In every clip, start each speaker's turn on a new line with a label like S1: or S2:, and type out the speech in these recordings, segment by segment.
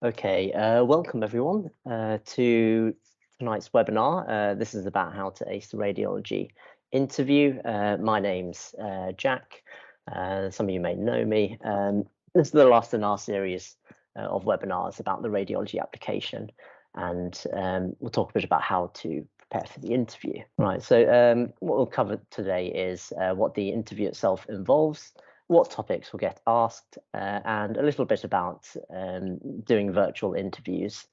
S1: Okay, welcome everyone to tonight's webinar. This is about how to ace the radiology interview. My name's Jack. Some of you may know me. This is the last in our series of webinars about the radiology application, and we'll talk a bit about how to prepare for the interview. Right, so what we'll cover today is what the interview itself involves, what topics will get asked, and a little bit about doing virtual interviews.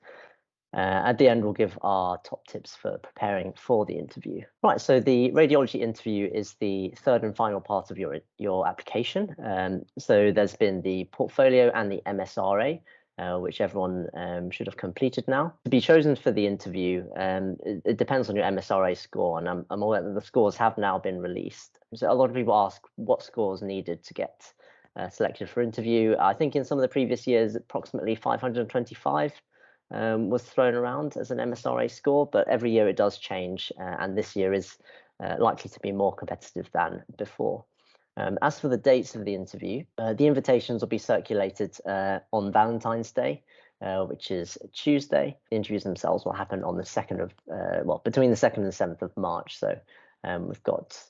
S1: At the end, we'll give our top tips for preparing for the interview. Right, so the radiology interview is the third and final part of your application. So there's been the portfolio and the MSRA, which everyone should have completed now. To be chosen for the interview, it depends on your MSRA score, and I'm aware that the scores have now been released. So a lot of people ask what scores needed to get selected for interview. I think in some of the previous years, approximately 525 was thrown around as an MSRA score, but every year it does change, and this year is likely to be more competitive than before. As for the dates of the interview, the invitations will be circulated on Valentine's Day, which is Tuesday. The interviews themselves will happen on the 2nd of, between the 2nd and 7th of March. So we've got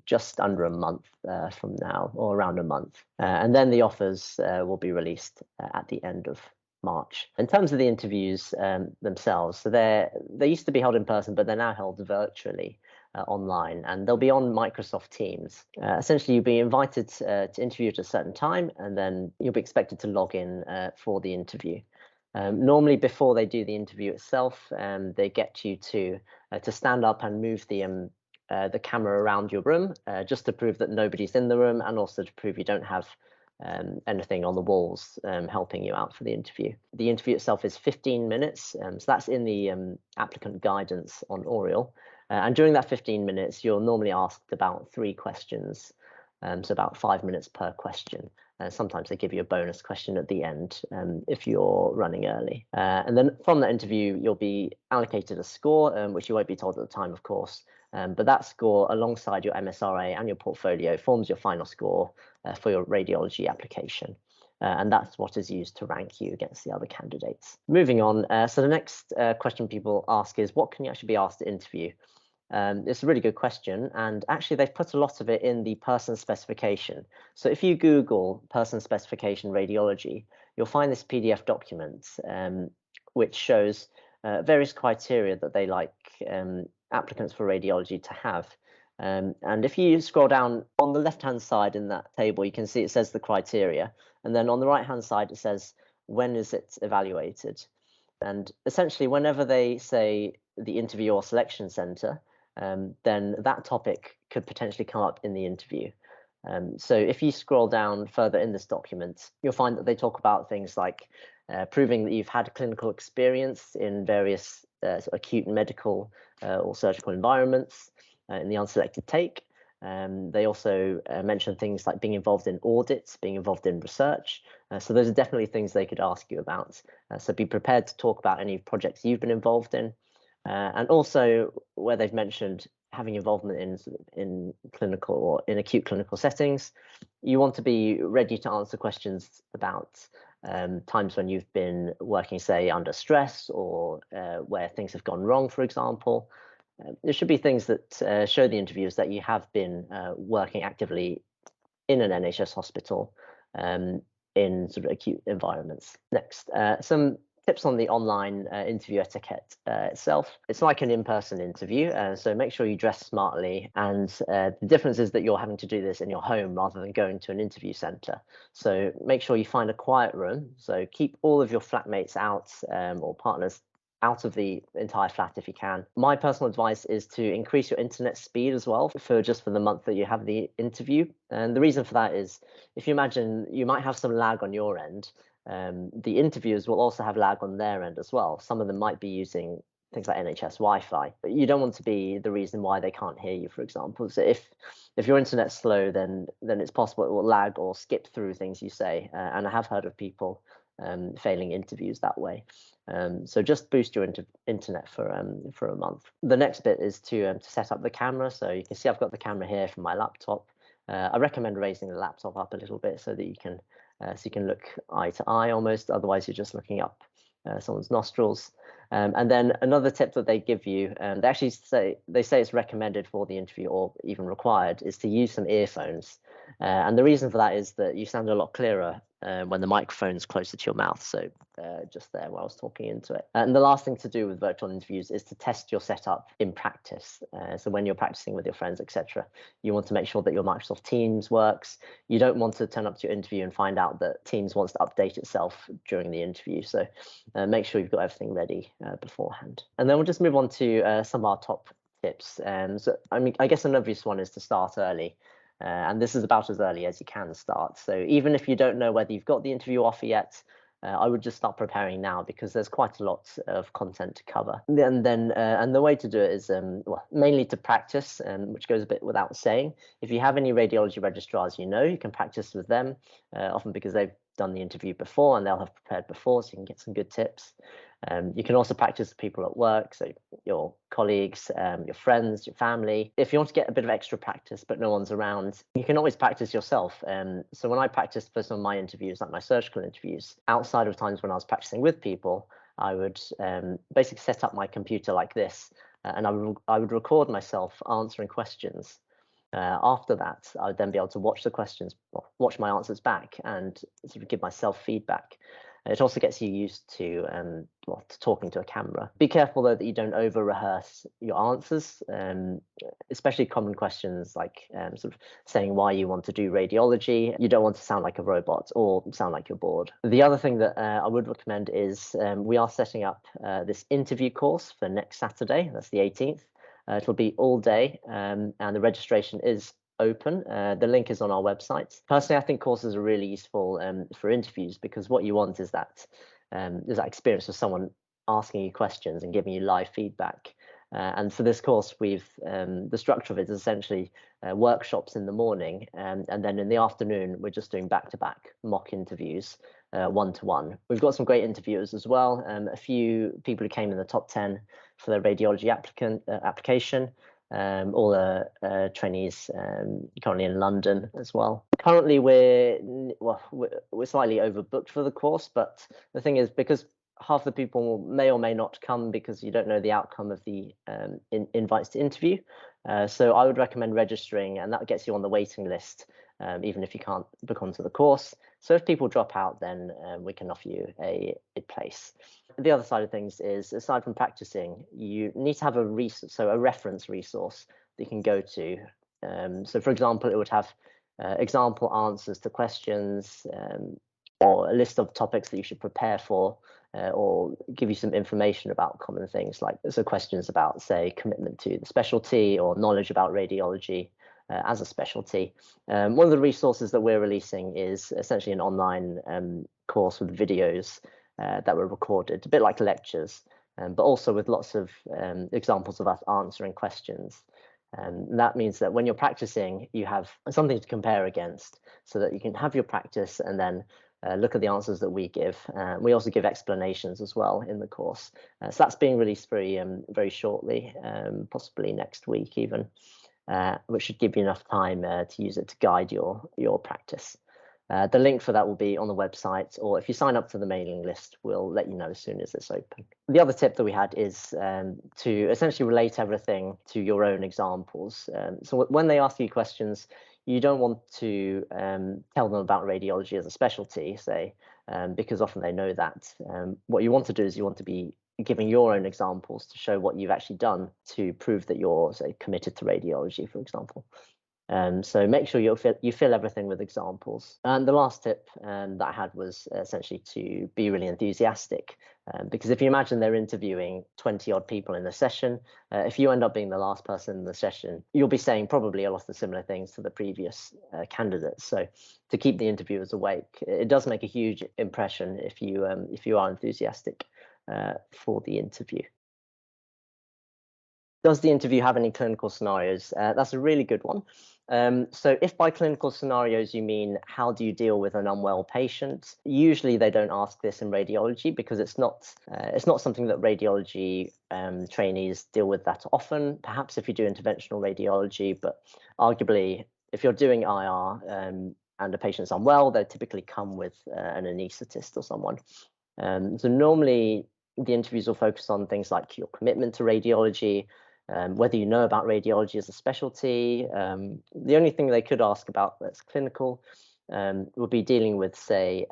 S1: just under a month from now, or around a month. And then the offers will be released at the end of March. In terms of the interviews themselves, so they used to be held in person, but they're now held virtually online, and they'll be on Microsoft Teams. Essentially, you'll be invited to interview at a certain time, and then you'll be expected to log in for the interview. Normally, before they do the interview itself, they get you to stand up and move the camera around your room, just to prove that nobody's in the room, and also to prove you don't have anything on the walls helping you out for the interview. The interview itself is 15 minutes, so that's in the applicant guidance on Oriel. And during that 15 minutes, you're normally asked about 3 questions, so about 5 minutes per question. Sometimes they give you a bonus question at the end if you're running early. And then from that interview, you'll be allocated a score, which you won't be told at the time, of course. But that score, alongside your MSRA and your portfolio, forms your final score for your radiology application. And that's what is used to rank you against the other candidates. Moving on, so the next question people ask is, what can you actually be asked to interview? It's a really good question, and actually they've put a lot of it in the person specification. So if you Google person specification radiology, you'll find this PDF document which shows various criteria that they like applicants for radiology to have. And if you scroll down on the left-hand side in that table, you can see it says the criteria, and then on the right-hand side it says when is it evaluated. And essentially, whenever they say the interview or selection center, then that topic could potentially come up in the interview. So if you scroll down further in this document, you'll find that they talk about things like proving that you've had clinical experience in various acute medical or surgical environments in the unselected take. They also mention things like being involved in audits, being involved in research. So those are definitely things they could ask you about. So be prepared to talk about any projects you've been involved in. And also where they've mentioned having involvement in clinical or in acute clinical settings, you want to be ready to answer questions about times when you've been working, say, under stress, or where things have gone wrong, for example. There should be things that show the interviewers that you have been working actively in an NHS hospital in sort of acute environments. Next, some tips on the online interview etiquette itself. It's like an in-person interview, so make sure you dress smartly, and the difference is that you're having to do this in your home rather than going to an interview centre. So make sure you find a quiet room, so keep all of your flatmates out or partners out of the entire flat if you can. My personal advice is to increase your internet speed as well for the month that you have the interview. And the reason for that is, if you imagine you might have some lag on your end, the interviewers will also have lag on their end as well. Some of them might be using things like NHS Wi-Fi, but you don't want to be the reason why they can't hear you, for example. So if your internet's slow, then it's possible it will lag or skip through things you say. And I have heard of people failing interviews that way. So just boost your internet for a month. The next bit is to set up the camera. So you can see I've got the camera here from my laptop. I recommend raising the laptop up a little bit so that you can so you can look eye to eye almost, otherwise you're just looking up someone's nostrils. And then another tip that they give you, they say it's recommended for the interview or even required, is to use some earphones. And the reason for that is that you sound a lot clearer when the microphone's closer to your mouth. So just there while I was talking into it. And the last thing to do with virtual interviews is to test your setup in practice. So when you're practicing with your friends, etc., you want to make sure that your Microsoft Teams works. You don't want to turn up to your interview and find out that Teams wants to update itself during the interview. So make sure you've got everything ready beforehand. And then we'll just move on to some of our top tips. So I mean, I guess an obvious one is to start early. And this is about as early as you can start. So even if you don't know whether you've got the interview offer yet, I would just start preparing now, because there's quite a lot of content to cover. And the way to do it is well, mainly to practice, which goes a bit without saying. If you have any radiology registrars you can practice with them, often because they've done the interview before and they'll have prepared before, so you can get some good tips. You can also practice with people at work, so your colleagues, your friends, your family. If you want to get a bit of extra practice but no one's around, you can always practice yourself. So when I practiced for some of my interviews, like my surgical interviews, outside of times when I was practicing with people, I would basically set up my computer like this, and I would record myself answering questions. After that, I would then be able to watch the questions, watch my answers back, and sort of give myself feedback. It also gets you used to talking to a camera. Be careful though that you don't over rehearse your answers, especially common questions like sort of saying why you want to do radiology. You don't want to sound like a robot or sound like you're bored. The other thing that I would recommend is we are setting up this interview course for next Saturday. That's the 18th. It'll be all day, and the registration is open. The link is on our website. Personally, I think courses are really useful for interviews, because what you want is that experience of someone asking you questions and giving you live feedback. And for this course, the structure of it is essentially workshops in the morning, and then in the afternoon, we're just doing back-to-back mock interviews, one-to-one. We've got some great interviewers as well. A few people who came in the top 10 for their radiology application. All the trainees currently in London as well. Currently, we're slightly overbooked for the course, but the thing is, because half the people may or may not come because you don't know the outcome of the invites to interview. So I would recommend registering, and that gets you on the waiting list, even if you can't book onto the course. So if people drop out, then we can offer you a place. The other side of things is, aside from practicing, you need to have a reference resource that you can go to. So for example, it would have example answers to questions, or a list of topics that you should prepare for, or give you some information about common things, like questions about, say, commitment to the specialty or knowledge about radiology as a specialty. One of the resources that we're releasing is essentially an online course with videos that were recorded, a bit like lectures, but also with lots of examples of us answering questions. And that means that when you're practicing, you have something to compare against, so that you can have your practice and then look at the answers that we give. We also give explanations as well in the course. So that's being released very shortly, possibly next week even, which should give you enough time to use it to guide your practice. The link for that will be on the website, or if you sign up to the mailing list, we'll let you know as soon as it's open. The other tip that we had is to essentially relate everything to your own examples. So when they ask you questions, you don't want to tell them about radiology as a specialty, say, because often they know that. What you want to do is you want to be giving your own examples to show what you've actually done to prove that you're, say, committed to radiology, for example. So make sure you fill everything with examples. And the last tip that I had was essentially to be really enthusiastic, because if you imagine they're interviewing 20 odd people in a session, if you end up being the last person in the session, you'll be saying probably a lot of similar things to the previous candidates. So to keep the interviewers awake, it does make a huge impression if you are enthusiastic for the interview. Does the interview have any clinical scenarios? That's a really good one. So if by clinical scenarios you mean how do you deal with an unwell patient, usually they don't ask this in radiology, because it's not something that radiology trainees deal with that often. Perhaps if you do interventional radiology, but arguably if you're doing IR and the patient's unwell, they typically come with an anaesthetist or someone. So normally the interviews will focus on things like your commitment to radiology, whether you know about radiology as a specialty. The only thing they could ask about that's clinical would be dealing with, say,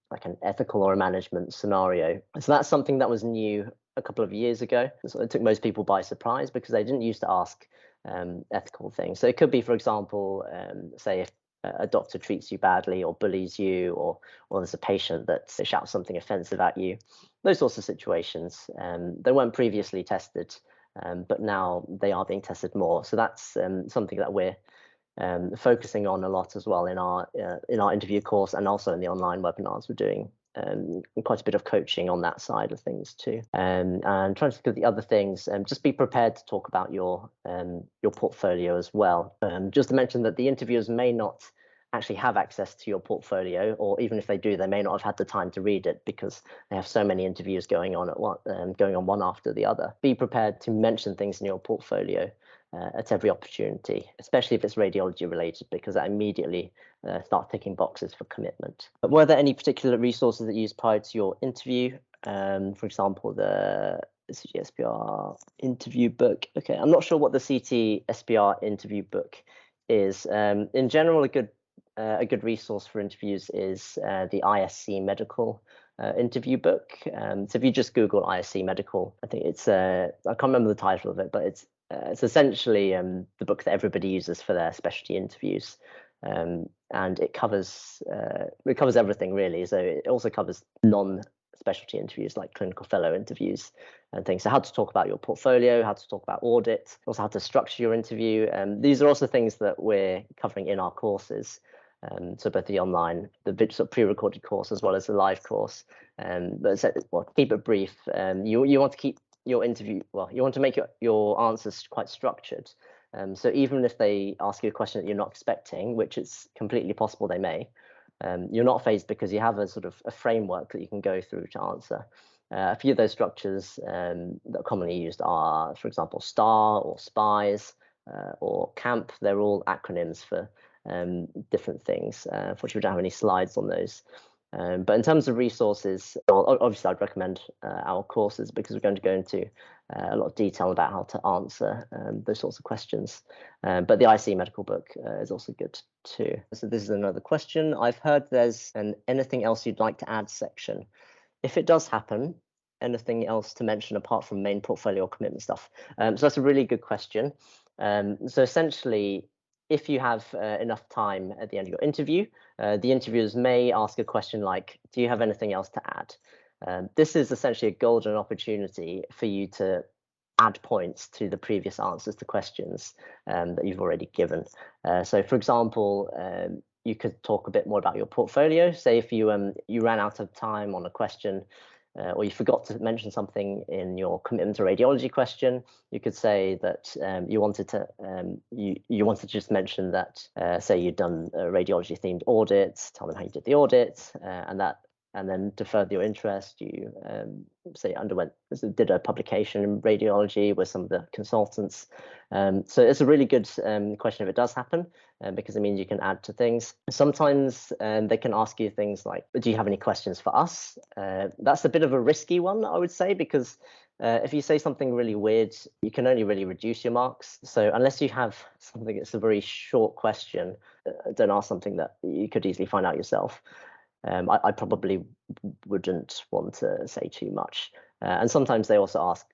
S1: like an ethical or a management scenario. So that's something that was new a couple of years ago. So it took most people by surprise because they didn't used to ask ethical things. So it could be, for example, say if a doctor treats you badly or bullies you, or there's a patient that shouts something offensive at you. Those sorts of situations. They weren't previously tested, but now they are being tested more. So that's something that we're focusing on a lot as well in our interview course, and also in the online webinars we're doing. Quite a bit of coaching on that side of things too. And trying to think of the other things. Just be prepared to talk about your portfolio as well. Just to mention that the interviewers may not actually have access to your portfolio, or even if they do, they may not have had the time to read it because they have so many interviews going on one after the other. Be prepared to mention things in your portfolio at every opportunity, especially if it's radiology related, because that immediately start ticking boxes for commitment. But were there any particular resources that you used prior to your interview? For example, the CT SPR interview book. Okay, I'm not sure what the CT SPR interview book is. In general, a good resource for interviews is the ISC Medical interview book. So if you just Google ISC Medical, I think it's I can't remember the title of it, but it's essentially the book that everybody uses for their specialty interviews, and it covers everything really. So it also covers non-specialty interviews like clinical fellow interviews and things. So how to talk about your portfolio, how to talk about audit, also how to structure your interview. These are also things that we're covering in our courses. So both the online, the sort of pre-recorded course as well as the live course. But keep it brief. You want to keep your interview, you want to make your answers quite structured. So even if they ask you a question that you're not expecting, which is completely possible they may, you're not phased because you have a sort of a framework that you can go through to answer. A few of those structures that are commonly used are, for example, STAR or SPIES or CAMP. They're all acronyms for different things. Unfortunately, we don't have any slides on those. But in terms of resources, well, obviously I'd recommend our courses because we're going to go into a lot of detail about how to answer those sorts of questions. But the IC Medical book is also good too. So this is another question. I've heard there's an anything else you'd like to add section. If it does happen, anything else to mention apart from main portfolio or commitment stuff? So that's a really good question. So essentially, if you have enough time at the end of your interview, the interviewers may ask a question like, do you have anything else to add? This is essentially a golden opportunity for you to add points to the previous answers to questions that you've already given. So for example, you could talk a bit more about your portfolio. Say if you ran out of time on a question, or you forgot to mention something in your commitment to radiology question, you could say that you wanted to just mention that, say you'd done a radiology themed audit, tell them how you did the audit, and then to further your interest, you say did a publication in radiology with some of the consultants. So it's a really good question if it does happen, because it means you can add to things. Sometimes they can ask you things like, do you have any questions for us? That's a bit of a risky one, I would say, because if you say something really weird, you can only really reduce your marks. So unless you have something that's a very short question, don't ask something that you could easily find out yourself. I probably wouldn't want to say too much. And sometimes they also ask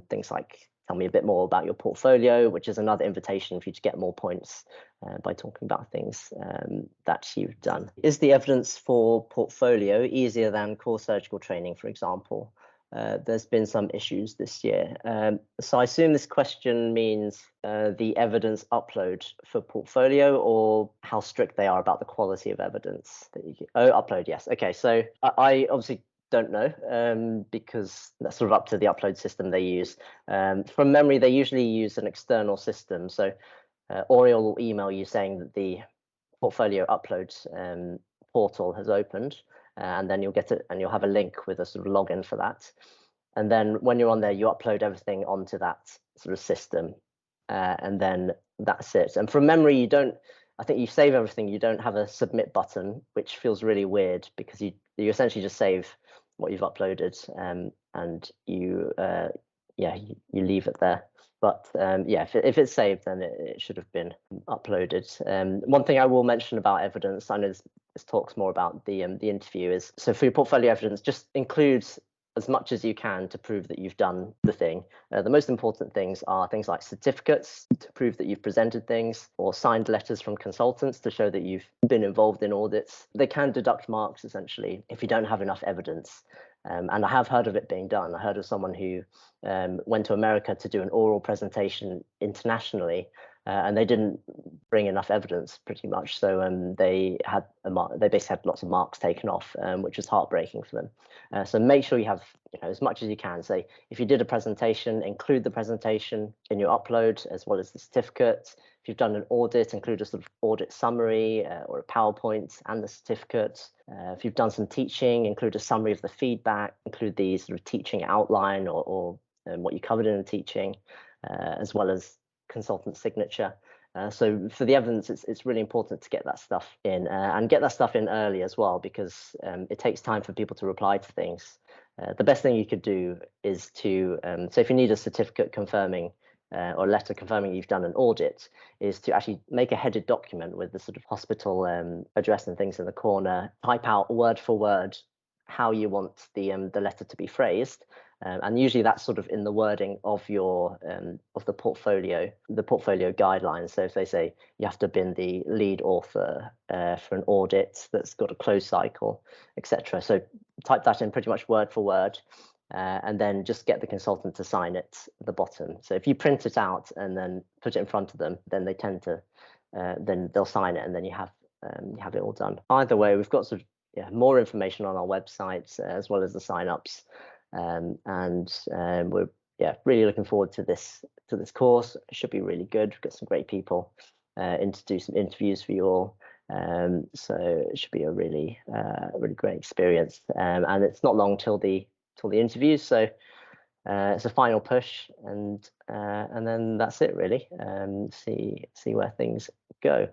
S1: things like, tell me a bit more about your portfolio, which is another invitation for you to get more points by talking about things that you've done. Is the evidence for portfolio easier than core surgical training, for example? There's been some issues this year. So I assume this question means the evidence upload for portfolio, or how strict they are about the quality of evidence that you get. Oh, upload, yes. Okay, so I obviously don't know because that's sort of up to the upload system they use. From memory, they usually use an external system. So Oriel will email you saying that the portfolio upload portal has opened. And then you'll get it, and you'll have a link with a sort of login for that. And then when you're on there, you upload everything onto that sort of system, and then that's it. And from memory, you don't I think you save everything. You don't have a submit button, which feels really weird because you essentially just save what you've uploaded, and you leave it there. But yeah, if it's saved, then it should have been uploaded. One thing I will mention about evidence, I know this talks more about the interview, is so for your portfolio evidence, just include as much as you can to prove that you've done the thing. The most important things are things like certificates to prove that you've presented things, or signed letters from consultants to show that you've been involved in audits. They can deduct marks essentially if you don't have enough evidence. And I have heard of it being done. I heard of someone who went to America to do an oral presentation internationally, and they didn't bring enough evidence, pretty much. So they basically had lots of marks taken off, which was heartbreaking for them. So make sure you have as much as you can. Say if you did a presentation, include the presentation in your upload as well as the certificate. If you've done an audit, include a sort of audit summary or a PowerPoint and the certificate. If you've done some teaching, include a summary of the feedback, include the sort of teaching outline or what you covered in the teaching, as well as consultant signature. So for the evidence, it's really important to get that stuff in, and get that stuff in early as well, because it takes time for people to reply to things. The best thing you could do is to, so if you need a certificate confirming or a letter confirming you've done an audit, is to actually make a headed document with the sort of hospital address and things in the corner, type out word for word how you want the letter to be phrased, and usually that's sort of in the wording of your of the portfolio guidelines. So if they say you have to have been the lead author for an audit that's got a closed cycle, etc. So type that in pretty much word for word, and then just get the consultant to sign it at the bottom. So if you print it out and then put it in front of them, then they tend to then they'll sign it, and then you have it all done. Either way, we've got sort of more information on our website as well as the sign-ups, and we're really looking forward to this course. It should be really good. We've got some great people in to do some interviews for you all. So it should be a really great experience, and it's not long till the interviews, so it's a final push, and then that's it really. See where things go.